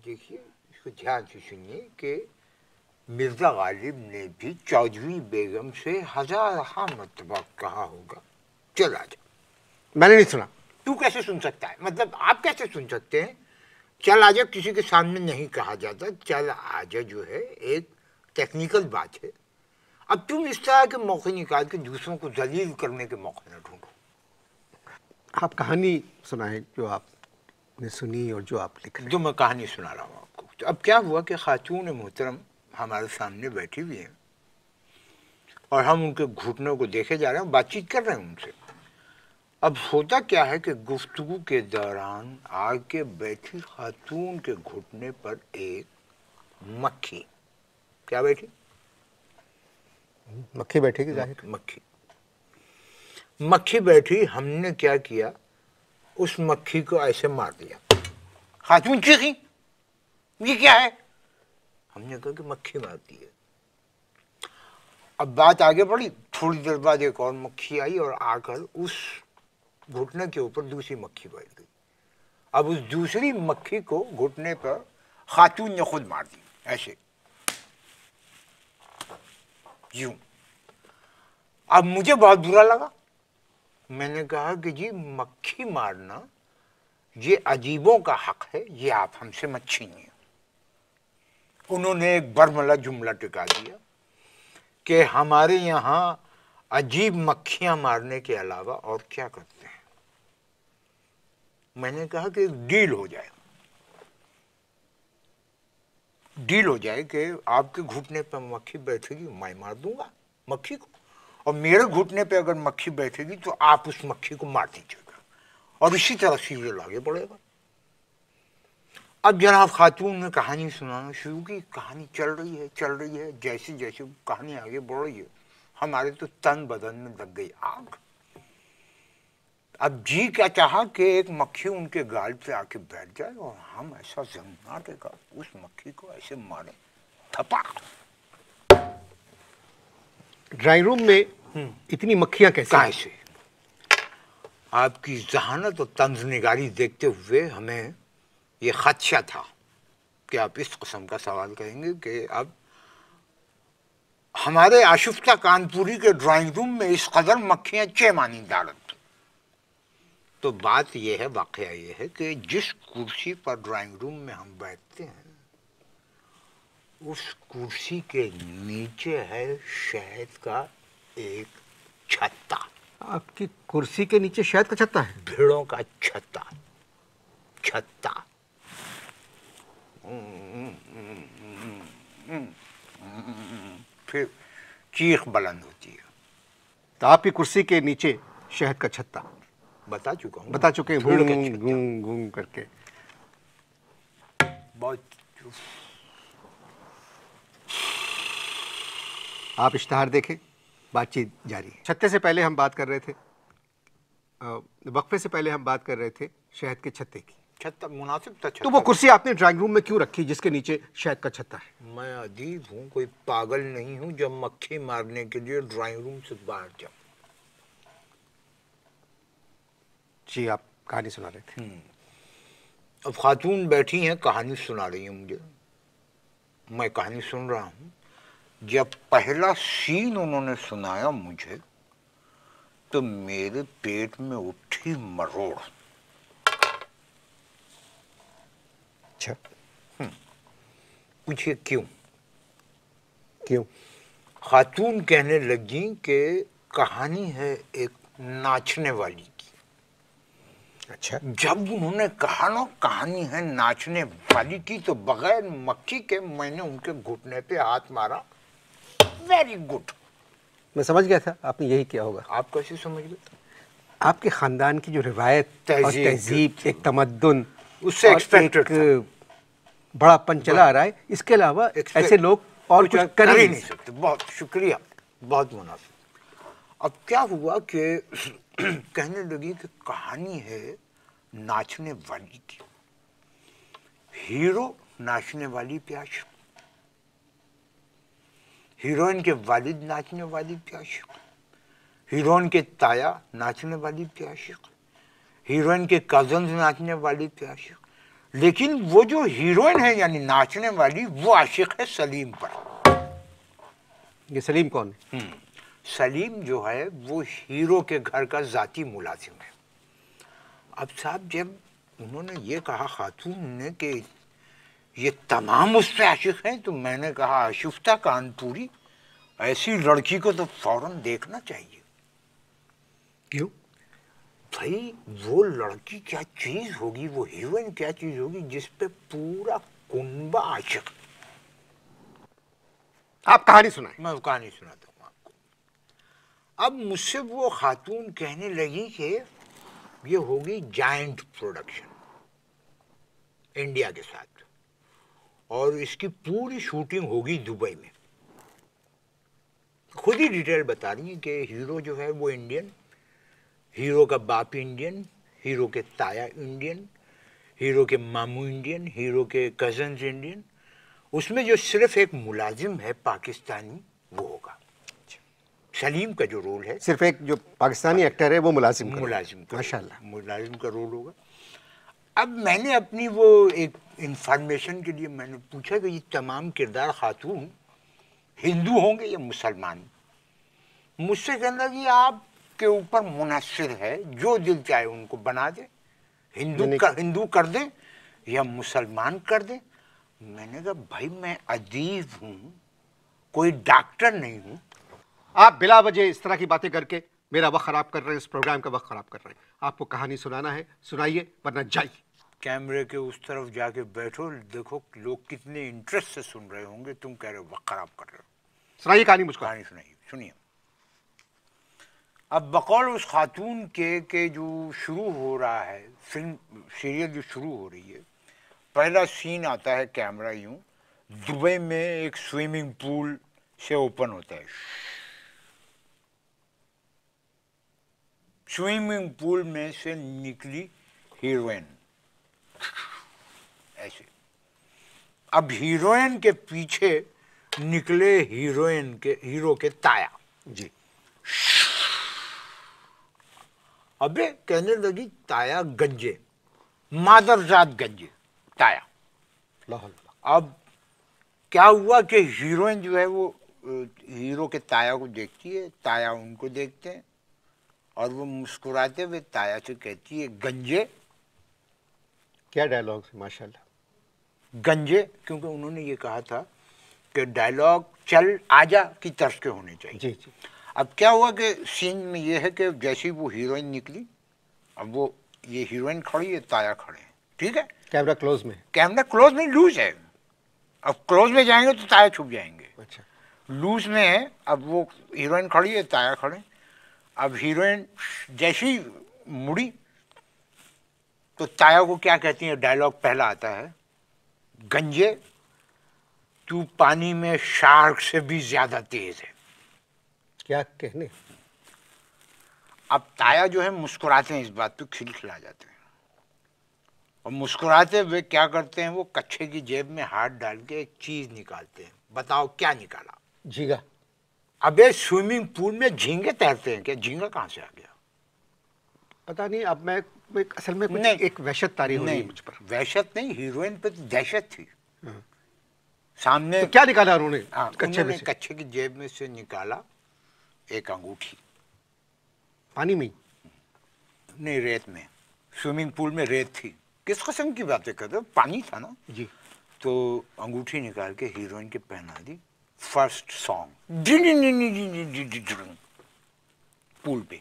देखिए, इसको ध्यान से सुनिए कि मिर्जा गालिब ने भी चौधरी बेगम से हजारों मरतबा कहा होगा चल आजा। मैंने नहीं सुना। तू कैसे सुन सकता है? मतलब आप कैसे सुन सकते हैं? चल आजा किसी के सामने नहीं कहा जाता। चल आजा जो है एक टेक्निकल बात है। अब तुम इस तरह के मौके निकाल के दूसरों को जलील करने के मौके न ढूंढो। आप कहानी सुनाएं जो आपने सुनी और जो आप लिख रहे हैं। जो मैं कहानी सुना रहा हूँ आपको। तो अब क्या हुआ कि खातून मोहतरम हमारे सामने बैठी हुई हैं और हम उनके घुटनों को देखे जा रहे हैं, बातचीत कर रहे हैं उनसे। अब होता क्या है कि गुफ्तगू के दौरान आके बैठी खातून के घुटने पर एक मक्खी, क्या बैठी? मक्खी बैठेगी जाहिर। मक्खी बैठी। हमने क्या किया, उस मक्खी को ऐसे मार दिया। खातून चीखी, ये क्या है? हमने कहा कि मक्खी मारती है। अब बात आगे बढ़ी। थोड़ी देर बाद एक और मक्खी आई और आकर उस घुटने के ऊपर दूसरी मक्खी बैठ गई। अब उस दूसरी मक्खी को घुटने पर खातून ने खुद मार दी, ऐसे यूं। अब मुझे बहुत बुरा लगा। मैंने कहा कि जी मक्खी मारना ये अजीबों का हक है, ये आप हमसे मत छीनिए। उन्होंने एक बरमला जुमला टिका दिया कि हमारे यहाँ अजीब मक्खियां मारने के अलावा और क्या करते हैं। मैंने कहा कि एक डील हो जाए, डील हो जाए कि आपके घुटने पर मक्खी बैठेगी, मैं मार दूंगा मक्खी को, और मेरे घुटने पे अगर मक्खी बैठेगी तो आप उस मक्खी को मार दीजिएगा, और इसी तरह सीरियल आगे बढ़ेगा। अब जनाब खातून ने कहानी सुनाना शुरू की। कहानी चल रही है। जैसे जैसे कहानी आगे बढ़ रही है हमारे तो तन बदन में लग गई आग। अब जी क्या चाहा कि एक मक्खी उनके गाल पे आके बैठ जाए और हम ऐसा जमनाटे का उस मक्खी को ऐसे मारे, थपा। ड्राइंग रूम में इतनी मक्खियां कैसे? आपकी जहानत और तंजनिगारी देखते हुए हमें ये खदशा था कि आप इस किस्म का सवाल करेंगे कि अब हमारे आशुफ्ता कानपुरी के ड्राइंग रूम में इस कदर मक्खियां चेमानी दारत। तो बात यह है, वाकया ये है कि जिस कुर्सी पर ड्राइंग रूम में हम बैठते हैं उस कुर्सी के नीचे है शहद का एक छत्ता। आपकी कुर्सी के नीचे शहद का छत्ता है? भेड़ों का छत्ता। फिर चीख बुलंद होती है। तो आपकी कुर्सी के नीचे शहद का छत्ता? बता चुका हूँ। बता चुके हैं, गूं गूं करके। बहुत। आप इश्तहार देखें, बातचीत जारी है। छत्ते से पहले हम बात कर रहे थे, वक्फे से पहले हम बात कर रहे थे शहद के छत्ते की। छत्ता मुनासिब था। तो वो कुर्सी आपने ड्राइंग रूम में क्यों रखी जिसके नीचे शहद का छत्ता है? मैं अदीब हूँ, कोई पागल नहीं हूँ जब मक्खी मारने के लिए ड्राइंग रूम से बाहर जाऊँ। जी, आप कहानी सुना रहे थे। अब खातून बैठी हैं, कहानी सुना रही हैं मुझे, मैं कहानी सुन रहा हूँ। जब पहला सीन उन्होंने सुनाया मुझे तो मेरे पेट में उठी मरोड़। अच्छा, पूछिए क्यों? क्यों? खातून कहने लगी कि कहानी है एक नाचने वाली की। अच्छा। जब उन्होंने कहा ना कहानी है नाचने वाली की तो बगैर मक्खी के मैंने उनके घुटने पे हाथ मारा। Very good. मैं समझ गया था आपने यही किया होगा। आप कैसे समझ गए? आपके खानदान की जो रिवायत और तहजीब, एक तमद्दुन, उससे एक्सपेक्टेड था। बड़ापन चला आ रहा है, इसके अलावा ऐसे लोग और कुछ कर ही नहीं सकते। बहुत शुक्रिया, बहुत मुनासिब। अब क्या हुआ कि कहने लगी कि कहानी है नाचने वाली की। हीरो नाचने वाली पे आशिक, हीरोइन के वालिद नाचने वाली पे आशिक, हीरोइन के ताया नाचने वाली पे आशिक, हीरोइन के कजन्स नाचने वाली पे आशिक, लेकिन वो जो हीरोइन है यानी नाचने वाली वो आशिक है सलीम पर। ये सलीम कौन है? सलीम जो है वो हीरो के घर का जाती मुलाजिम है। अब साहब जब उन्होंने ये कहा खातून ने कि ये तमाम उस पे आशिक हैं, तो मैंने कहा आशिफ्ता कानपुरी, ऐसी लड़की को तो फौरन देखना चाहिए। क्यों? भाई वो लड़की क्या चीज होगी, वो हीरोइन क्या चीज होगी जिस पे पूरा कुनबा आशिक। आप कहानी सुनाएं। मैं कहानी सुनाता हूँ आपको। अब मुझसे वो खातून कहने लगी कि ये होगी जायंट प्रोडक्शन इंडिया के साथ, और इसकी पूरी शूटिंग होगी दुबई में। खुद ही डिटेल बता रही है कि हीरो जो है वो इंडियन, हीरो का बाप इंडियन, हीरो के ताया इंडियन, हीरो के मामू इंडियन, हीरो के कजन्स इंडियन। उसमें जो सिर्फ एक मुलाजिम है पाकिस्तानी वो होगा। सलीम का जो रोल है, सिर्फ एक जो पाकिस्तानी एक्टर है वो मुलाजिम का माशाल्लाह मुलाजिम का रोल होगा। अब मैंने अपनी वो एक इंफॉर्मेशन के लिए मैंने पूछा कि ये तमाम किरदार खातून हिंदू होंगे या मुसलमान। मुझसे कहना कि आपके ऊपर मुनहसर है, जो दिल चाहे उनको बना दे, हिंदू कर दे या मुसलमान कर दे। मैंने कहा भाई मैं अदीब हूँ, कोई डॉक्टर नहीं हूँ। आप बिला वजह इस तरह की बातें करके मेरा वक्त खराब कर रहे हैं, इस प्रोग्राम का वक्त खराब कर रहे हैं। आपको कहानी सुनाना है सुनाइए, वरना जाइए। कैमरे के उस तरफ जाके बैठो, देखो लोग कितने इंटरेस्ट से सुन रहे होंगे। तुम कह रहे हो वक्त खराब कर रहे हो। सुनाइए कहानी मुझको। कहानी सुनाइए, सुनिए। अब बकौल उस खातून के जो शुरू हो रहा है फिल्म सीरियल जो शुरू हो रही है, पहला सीन आता है, कैमरा यूं दुबई में एक स्विमिंग पूल से ओपन होता है। स्विमिंग पूल में से निकली हीरोइन ऐसे। अब हीरोइन के पीछे निकले हीरो के ताया जी। अबे कहने लगी ताया गंजे, मादरजात गंजे ताया। अब क्या हुआ कि हीरोइन जो है वो हीरो के ताया को देखती है, ताया उनको देखते हैं, और वो मुस्कुराते हुए ताया से कहती है गंजे। क्या डायलॉग है माशाल्लाह। गंजे क्योंकि उन्होंने ये कहा था कि डायलॉग चल आजा की तरफ के होने चाहिए। जी जी। अब क्या हुआ कि सीन में ये है कि जैसे ही वो हीरोइन निकली, अब वो ये हीरोइन खड़ी है, ताया खड़े हैं, ठीक है। कैमरा क्लोज में? कैमरा क्लोज में लूज है। अब क्लोज में जाएंगे तो ताया छुप जाएंगे। अच्छा। लूज में है। अब वो हीरोइन खड़ी है, ताया खड़े। अब हीरोइन जैसी मुड़ी तो ताया को क्या कहती है, डायलॉग पहला आता है, गंजे तू पानी में शार्क से भी ज्यादा तेज है। क्या कहने? अब ताया जो है मुस्कुराते हैं, इस बात पे खिलखिला जाते हैं, और मुस्कुराते हुए क्या करते हैं, वो कच्छे की जेब में हाथ डाल के एक चीज निकालते हैं। बताओ क्या निकाला? झींगा। अबे स्विमिंग पूल में झींगे तैरते हैं क्या? झींगा कहाँ से आ गया? पता नहीं। अब मैं असल में कुछ एक वहशत तारी हो रही है मुझ पर। वहशत नहीं, हीरोइन पे तो दहशत थी। सामने तो क्या निकाला उन्होंने? उन्होंने कच्छे की जेब में से निकाला एक अंगूठी। पानी में? नहीं, रेत में। स्विमिंग पूल में रेत थी। किस किस्म की बातें कर रहे हो? पानी था ना जी। तो अंगूठी निकाल के हीरोइन के पहना दी। फर्स्ट सॉन्ग पूल पे।